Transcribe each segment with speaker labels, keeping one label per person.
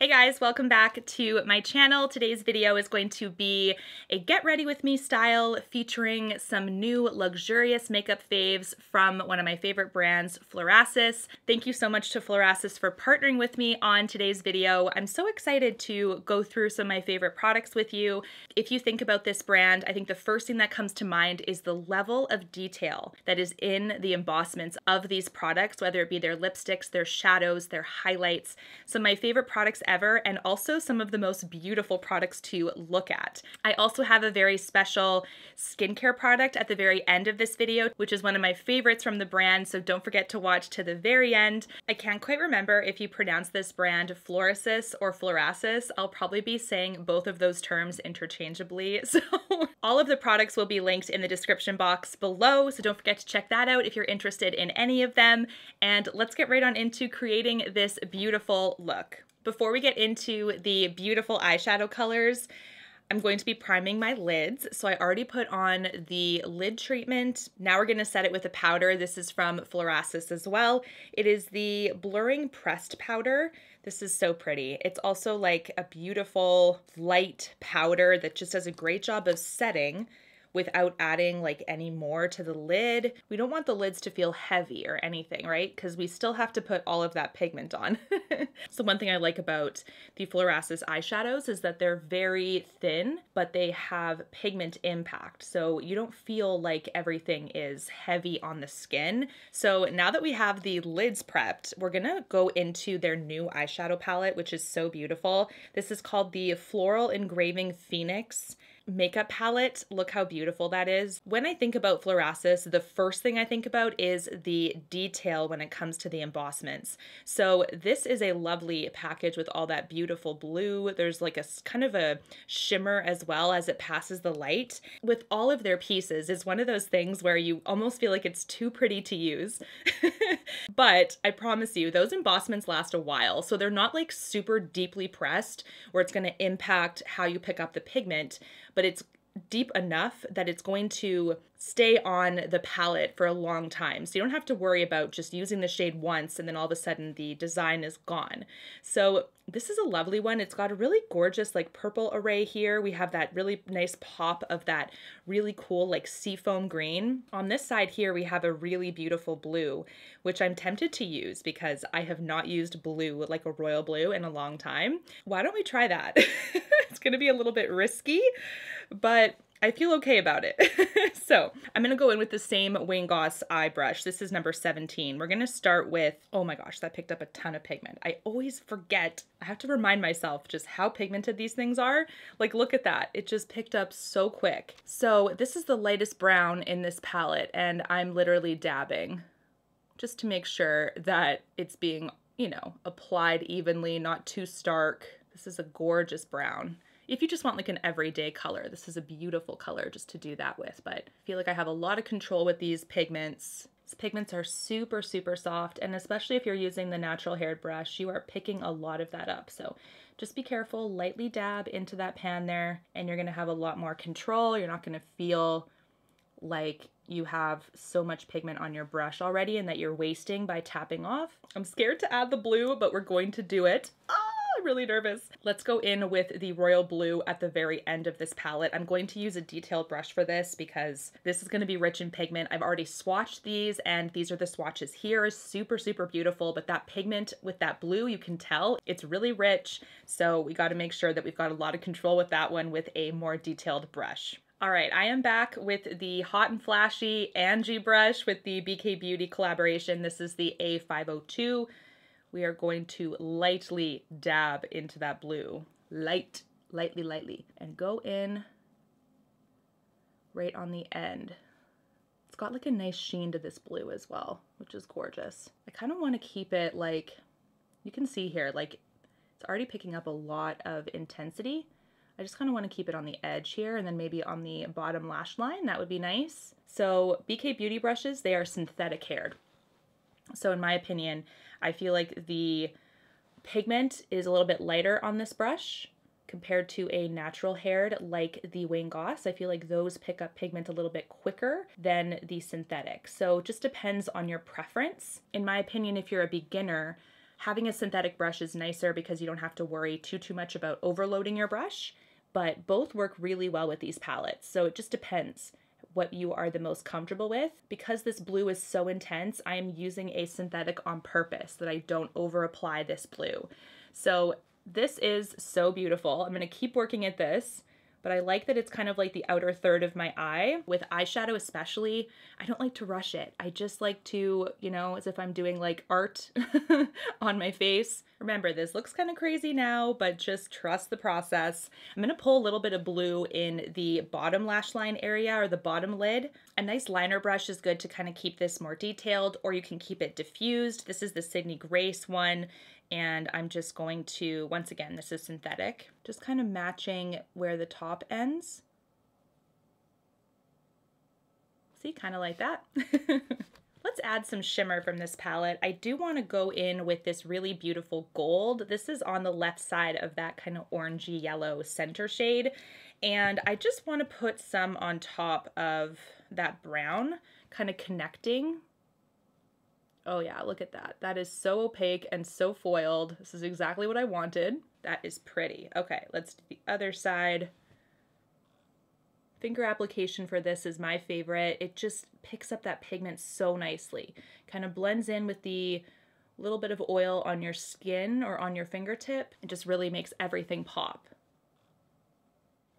Speaker 1: Hey guys, welcome back to my channel. Today's video is going to be a get ready with me style featuring some new luxurious makeup faves from one of my favorite brands, Florasis. Thank you so much to Florasis for partnering with me on today's video. I'm so excited to go through some of my favorite products with you. If you think about this brand, I think the first thing that comes to mind is the level of detail that is in the embossments of these products, whether it be their lipsticks, their shadows, their highlights. Some of my favorite products ever, and also some of the most beautiful products to look at. I also have a very special skincare product at the very end of this video, which is one of my favorites from the brand, so don't forget to watch to the very end. I can't quite remember if you pronounce this brand Florasis or Florasis. I'll probably be saying both of those terms interchangeably, so all of the products will be linked in the description box below, so don't forget to check that out if you're interested in any of them, and let's get right on into creating this beautiful look. Before we get into the beautiful eyeshadow colors, I'm going to be priming my lids. So I already put on the lid treatment. Now we're going to set it with a powder. This is from Florasis as well. It is the Blurring Pressed Powder. This is so pretty. It's also like a beautiful light powder that just does a great job of setting without adding like any more to the lid. We don't want the lids to feel heavy or anything, right? Because we still have to put all of that pigment on. So one thing I like about the Florasis eyeshadows is that they're very thin, but they have pigment impact. So you don't feel like everything is heavy on the skin. So now that we have the lids prepped, we're gonna go into their new eyeshadow palette, which is so beautiful. This is called the Floral Engraving Phoenix makeup palette. Look how beautiful that is. When I think about Florasis, the first thing I think about is the detail when it comes to the embossments. So this is a lovely package with all that beautiful blue. There's like a kind of a shimmer as well as it passes the light. With all of their pieces, it's one of those things where you almost feel like it's too pretty to use. But I promise you, those embossments last a while. So they're not like super deeply pressed where it's going to impact how you pick up the pigment, but it's deep enough that it's going to stay on the palette for a long time. So you don't have to worry about just using the shade once and then all of a sudden the design is gone. So this is a lovely one. It's got a really gorgeous like purple array here. We have that really nice pop of that really cool like seafoam green. On this side here, we have a really beautiful blue, which I'm tempted to use because I have not used blue, like a royal blue, in a long time. Why don't we try that? It's gonna be a little bit risky, but I feel okay about it. So I'm gonna go in with the same Wayne Goss eye brush. This is number 17. We're gonna start with, oh my gosh, that picked up a ton of pigment. I always forget. I have to remind myself just how pigmented these things are. Like, look at that. It just picked up so quick. So this is the lightest brown in this palette, and I'm literally dabbing just to make sure that it's being, you know, applied evenly, not too stark. This is a gorgeous brown. If you just want like an everyday color, this is a beautiful color just to do that with, but I feel like I have a lot of control with these pigments. These pigments are super, super soft, and especially if you're using the natural hairbrush, you are picking a lot of that up. So just be careful, lightly dab into that pan there, and you're gonna have a lot more control. You're not gonna feel like you have so much pigment on your brush already and that you're wasting by tapping off. I'm scared to add the blue, but we're going to do it. I'm really nervous. Let's go in with the royal blue at the very end of this palette. I'm going to use a detailed brush for this because this is going to be rich in pigment. I've already swatched these, and these are the swatches here. Super, super beautiful, but that pigment with that blue, you can tell it's really rich. So we got to make sure that we've got a lot of control with that one with a more detailed brush. All right, I am back with the Hot and Flashy Angie brush with the BK Beauty collaboration. This is the A502. We are going to lightly dab into that blue. Lightly, and go in right on the end. It's got like a nice sheen to this blue as well, which is gorgeous. I kind of want to keep it like, you can see here, like it's already picking up a lot of intensity. I just kind of want to keep it on the edge here and then maybe on the bottom lash line. That would be nice. So BK Beauty brushes, they are synthetic haired. So in my opinion, I feel like the pigment is a little bit lighter on this brush compared to a natural haired like the Wayne Goss. I feel like those pick up pigment a little bit quicker than the synthetic. So it just depends on your preference. In my opinion, if you're a beginner, Having a synthetic brush is nicer because you don't have to worry too much about overloading your brush, but both work really well with these palettes. So it just depends what you are the most comfortable with. Because this blue is so intense, I am using a synthetic on purpose that I don't over apply this blue. So this is so beautiful. I'm gonna keep working at this, but I like that it's kind of like the outer third of my eye. With eyeshadow especially, I don't like to rush it. I just like to, you know, as if I'm doing like art on my face. Remember, this looks kind of crazy now, but just trust the process. I'm gonna pull a little bit of blue in the bottom lash line area or the bottom lid. A nice liner brush is good to kind of keep this more detailed, or you can keep it diffused. This is the Sydney Grace one. And I'm just going to, once again, this is synthetic, just kind of matching where the top ends. See, kind of like that. Let's add some shimmer from this palette. I do want to go in with this really beautiful gold. This is on the left side of that kind of orangey yellow center shade. And I just want to put some on top of that brown, kind of connecting. Oh yeah, look at that. That is so opaque and so foiled. This is exactly what I wanted. That is pretty. Okay, let's do the other side. Finger application for this is my favorite. It just picks up that pigment so nicely. Kind of blends in with the little bit of oil on your skin or on your fingertip. It just really makes everything pop.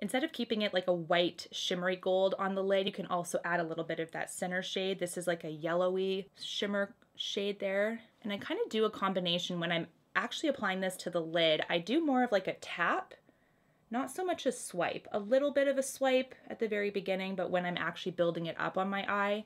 Speaker 1: Instead of keeping it like a white shimmery gold on the lid, you can also add a little bit of that center shade. This is like a yellowy shimmer shade there. And I kind of do a combination when I'm actually applying this to the lid. I do more of like a tap, not so much a swipe. A little bit of a swipe at the very beginning, but when I'm actually building it up on my eye,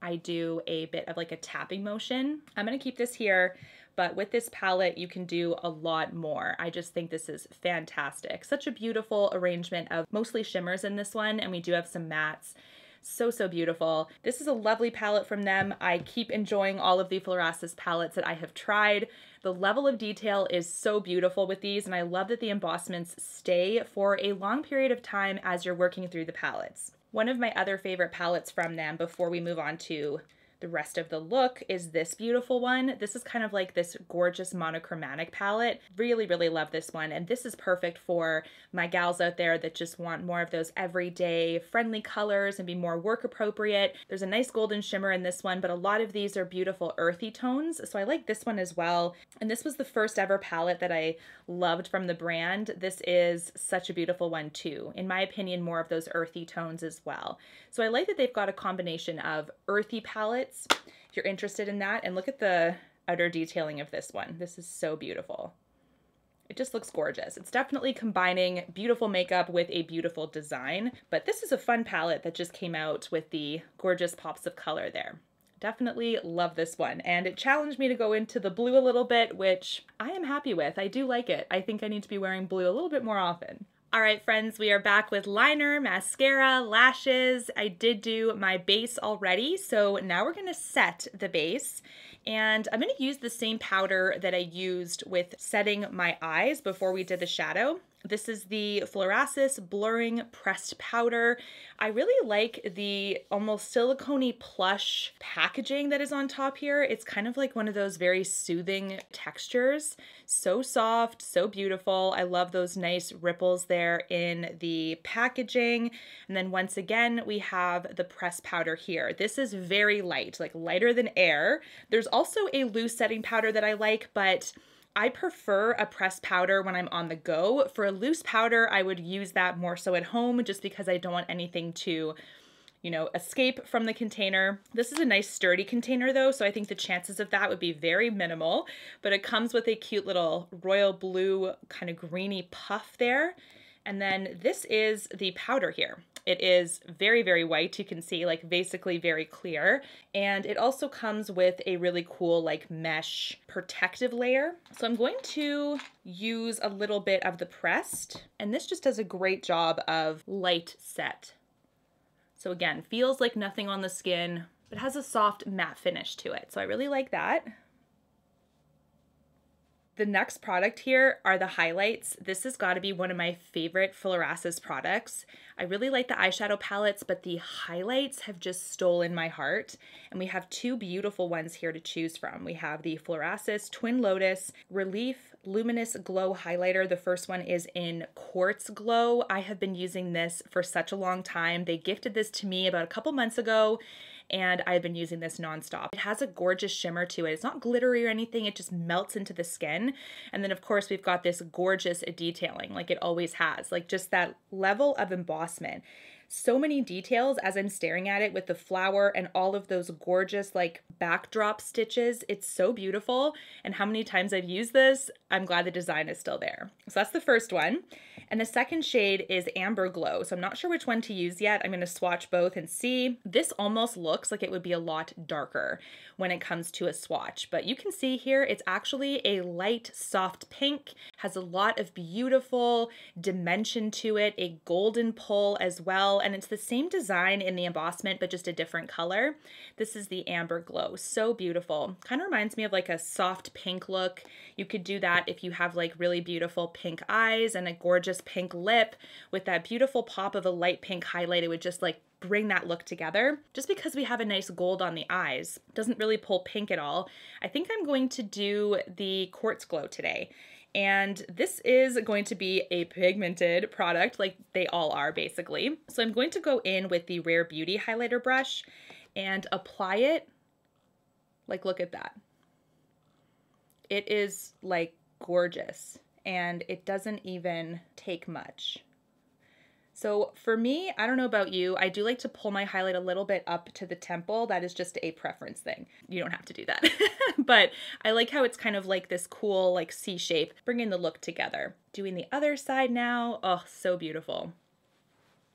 Speaker 1: I do a bit of like a tapping motion. I'm gonna keep this here, but with this palette, you can do a lot more. I just think this is fantastic. Such a beautiful arrangement of mostly shimmers in this one, and we do have some mattes. So beautiful. This is a lovely palette from them. I keep enjoying all of the Florasis palettes that I have tried. The level of detail is so beautiful with these, and I love that the embossments stay for a long period of time as you're working through the palettes. One of my other favorite palettes from them before we move on to the rest of the look is this beautiful one. This is kind of like this gorgeous monochromatic palette. Really love this one. And this is perfect for my gals out there that just want more of those everyday friendly colors and be more work appropriate. There's a nice golden shimmer in this one, but a lot of these are beautiful earthy tones. So I like this one as well. And this was the first ever palette that I loved from the brand. This is such a beautiful one too. In my opinion, more of those earthy tones as well. So I like that they've got a combination of earthy palettes if you're interested in that. And look at the outer detailing of this one. This is so beautiful. It just looks gorgeous. It's definitely combining beautiful makeup with a beautiful design, but this is a fun palette that just came out with the gorgeous pops of color there. Definitely love this one, and it challenged me to go into the blue a little bit, which I am happy with. I do like it. I think I need to be wearing blue a little bit more often. All right, friends, we are back with liner, mascara, lashes. I did do my base already, so now we're gonna set the base. And I'm gonna use the same powder that I used with setting my eyes before we did the shadow. This is the Florasis Blurring Pressed Powder. I really like the almost silicone-y plush packaging that is on top here. It's kind of like one of those very soothing textures. So soft, so beautiful. I love those nice ripples there in the packaging. And then once again, we have the pressed powder here. This is very light, like lighter than air. There's also a loose setting powder that I like, but I prefer a pressed powder when I'm on the go. For a loose powder, I would use that more so at home just because I don't want anything to, you know, escape from the container. This is a nice sturdy container though, so I think the chances of that would be very minimal, but it comes with a cute little royal blue kind of greeny puff there. And then this is the powder here. It is very white. You can see like basically very clear. And it also comes with a really cool like mesh protective layer. So I'm going to use a little bit of the pressed, and this just does a great job of light set. So again, feels like nothing on the skin, but has a soft matte finish to it. So I really like that. The next product here are the highlights. This has got to be one of my favorite Florasis products. I really like the eyeshadow palettes, but the highlights have just stolen my heart. And we have two beautiful ones here to choose from. We have the Florasis Twin Lotus Relief Luminous Glow Highlighter. The first one is in Quartz Glow. I have been using this for such a long time. They gifted this to me about a couple months ago, and I've been using this nonstop. It has a gorgeous shimmer to it. It's not glittery or anything, it just melts into the skin. And then of course we've got this gorgeous detailing like it always has, like just that level of embossment. So many details as I'm staring at it with the flower and all of those gorgeous like backdrop stitches. It's so beautiful. And how many times I've used this, I'm glad the design is still there. So that's the first one. And the second shade is Amber Glow. So I'm not sure which one to use yet. I'm going to swatch both and see. This almost looks like it would be a lot darker when it comes to a swatch, but you can see here it's actually a light soft pink, has a lot of beautiful dimension to it, a golden pull as well, and it's the same design in the embossment but just a different color. This is the Amber Glow. So beautiful. Kind of reminds me of like a soft pink look. You could do that if you have like really beautiful pink eyes and a gorgeous pink lip with that beautiful pop of a light pink highlight. It would just like bring that look together. Just because we have a nice gold on the eyes doesn't really pull pink at all. I think I'm going to do the Quartz Glow today. And this is going to be a pigmented product like they all are basically. So I'm going to go in with the Rare Beauty highlighter brush and apply it. Like, look at that. It is like gorgeous and it doesn't even take much. So for me, I don't know about you, I do like to pull my highlight a little bit up to the temple. That is just a preference thing. You don't have to do that. But I like how it's kind of like this cool like C shape, bringing the look together. Doing the other side now. Oh, so beautiful.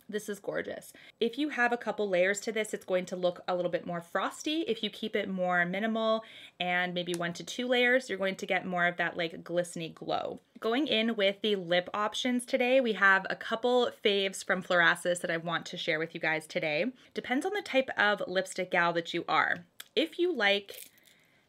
Speaker 1: This is gorgeous. If you have a couple layers to this, it's going to look a little bit more frosty. If you keep it more minimal and maybe 1 to 2 layers, you're going to get more of that like glistening glow. Going in with the lip options today, we have a couple faves from Florasis that I want to share with you guys today. Depends on the type of lipstick gal that you are. If you like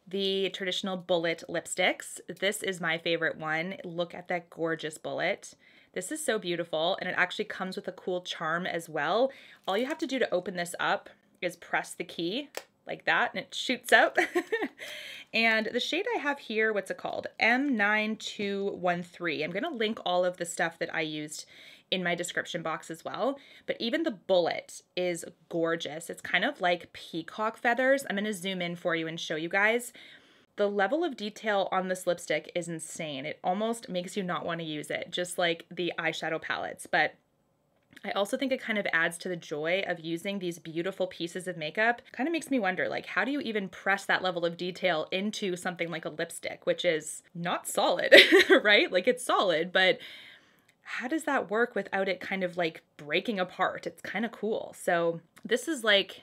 Speaker 1: the traditional bullet lipsticks, this is my favorite one. Look at that gorgeous bullet. This is so beautiful, and it actually comes with a cool charm as well. All you have to do to open this up is press the key like that, and it shoots out. And the shade I have here, what's it called? M9213. I'm gonna link all of the stuff that I used in my description box as well. But even the bullet is gorgeous. It's kind of like peacock feathers. I'm gonna zoom in for you and show you guys. The level of detail on this lipstick is insane. It almost makes you not want to use it, just like the eyeshadow palettes. But I also think it kind of adds to the joy of using these beautiful pieces of makeup. Kind of makes me wonder, like, how do you even press that level of detail into something like a lipstick, which is not solid, right? Like, it's solid, but how does that work without it kind of like breaking apart? It's kind of cool. So this is like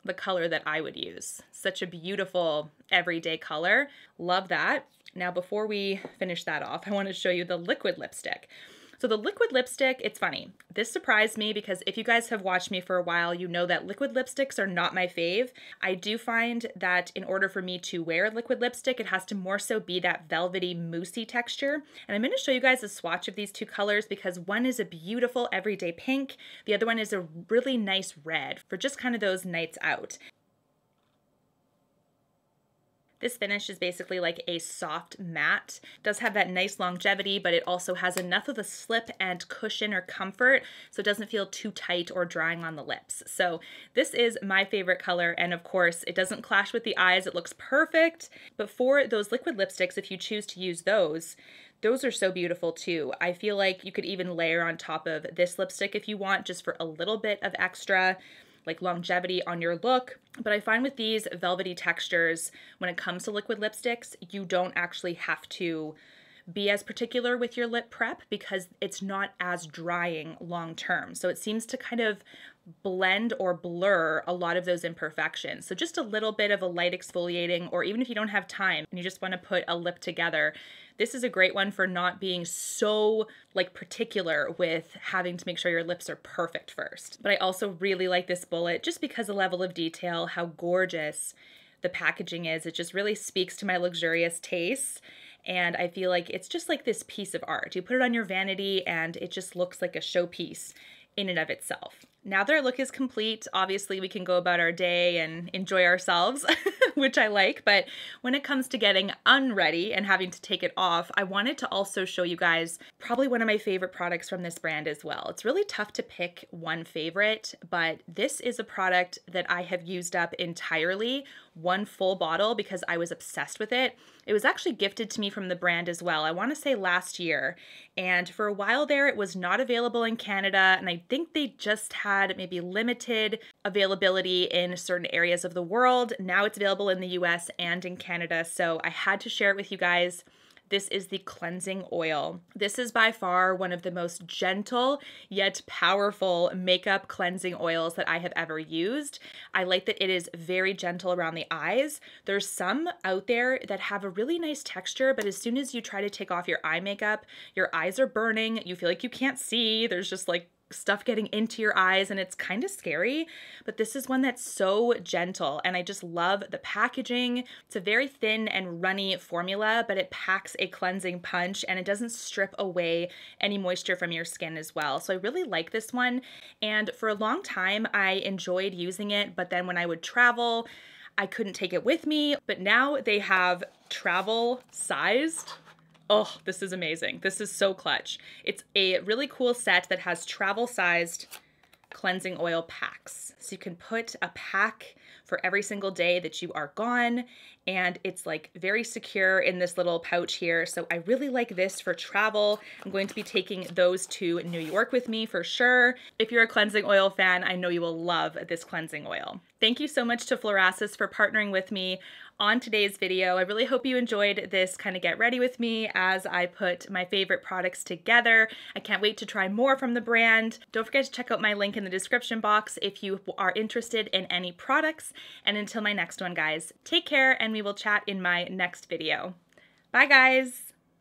Speaker 1: the color that I would use. Such a beautiful everyday color. Love that. Now, before we finish that off, I want to show you the liquid lipstick. So the liquid lipstick, it's funny. This surprised me because if you guys have watched me for a while, you know that liquid lipsticks are not my fave. I do find that in order for me to wear liquid lipstick, it has to more so be that velvety, moussey texture. And I'm going to show you guys a swatch of these two colors because one is a beautiful everyday pink. The other one is a really nice red for just kind of those nights out. This finish is basically like a soft matte. It does have that nice longevity, but it also has enough of a slip and cushion or comfort so it doesn't feel too tight or drying on the lips. So this is my favorite color, and of course it doesn't clash with the eyes. It looks perfect. But for those liquid lipsticks, if you choose to use those are so beautiful too. I feel like you could even layer on top of this lipstick if you want, just for a little bit of extra like longevity on your look. But I find with these velvety textures, when it comes to liquid lipsticks, you don't actually have to be as particular with your lip prep because it's not as drying long term. So it seems to kind of blend or blur a lot of those imperfections. So just a little bit of a light exfoliating, or even if you don't have time and you just want to put a lip together, this is a great one for not being so like particular with having to make sure your lips are perfect first. But I also really like this bullet just because the level of detail, how gorgeous the packaging is. It just really speaks to my luxurious tastes. And I feel like it's just like this piece of art. You put it on your vanity and it just looks like a showpiece in and of itself. Now that our look is complete, obviously we can go about our day and enjoy ourselves, which I like, but when it comes to getting unready and having to take it off, I wanted to also show you guys probably one of my favorite products from this brand as well. It's really tough to pick one favorite, but this is a product that I have used up entirely, one full bottle, because I was obsessed with it. It was actually gifted to me from the brand as well, I want to say last year, and for a while there it was not available in Canada, and I think they just had maybe limited availability in certain areas of the world. Now it's available in the US and in Canada, so I had to share it with you guys. This is the cleansing oil. This is by far one of the most gentle yet powerful makeup cleansing oils that I have ever used. I like that it is very gentle around the eyes. There's some out there that have a really nice texture, but as soon as you try to take off your eye makeup, your eyes are burning. You feel like you can't see. There's just like stuff getting into your eyes and it's kind of scary, but this is one that's so gentle and I just love the packaging. It's a very thin and runny formula, but it packs a cleansing punch and it doesn't strip away any moisture from your skin as well. So I really like this one, and for a long time I enjoyed using it, but then when I would travel, I couldn't take it with me, but now they have travel sized. Oh, this is amazing. This is so clutch. It's a really cool set that has travel-sized cleansing oil packs. So you can put a pack for every single day that you are gone, and it's like very secure in this little pouch here. So I really like this for travel. I'm going to be taking those to New York with me for sure. If you're a cleansing oil fan, I know you will love this cleansing oil. Thank you so much to Florasis for partnering with me on today's video. I really hope you enjoyed this kind of get ready with me as I put my favorite products together. I can't wait to try more from the brand. Don't forget to check out my link in the description box if you are interested in any products. And until my next one, guys, take care and we will chat in my next video. Bye, guys.